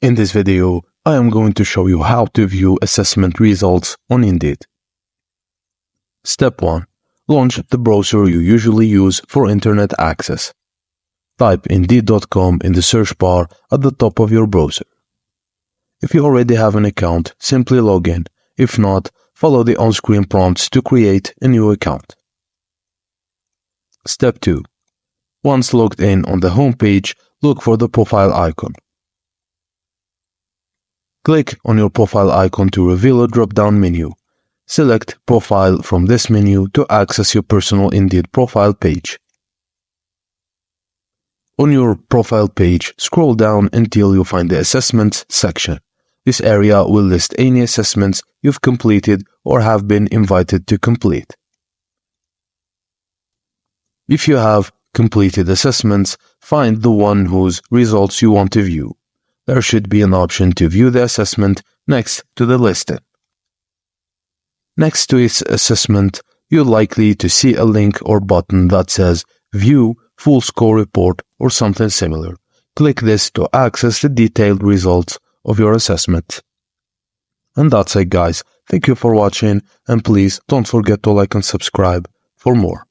In this video, I am going to show you how to view assessment results on Indeed. Step 1. Launch the browser you usually use for internet access. Type Indeed.com in the search bar at the top of your browser. If you already have an account, simply log in. If not, follow the on-screen prompts to create a new account. Step 2. Once logged in on the home page, look for the profile icon. Click on your profile icon to reveal a drop-down menu. Select Profile from this menu to access your personal Indeed profile page. On your profile page, scroll down until you find the Assessments section. This area will list any assessments you've completed or have been invited to complete. If you have completed assessments, find the one whose results you want to view. There should be an option to view the assessment next to the listing. Next to its assessment, you're likely to see a link or button that says View Full Score Report or something similar. Click this to access the detailed results of your assessment. And that's it, guys. Thank you for watching, and please don't forget to like and subscribe for more.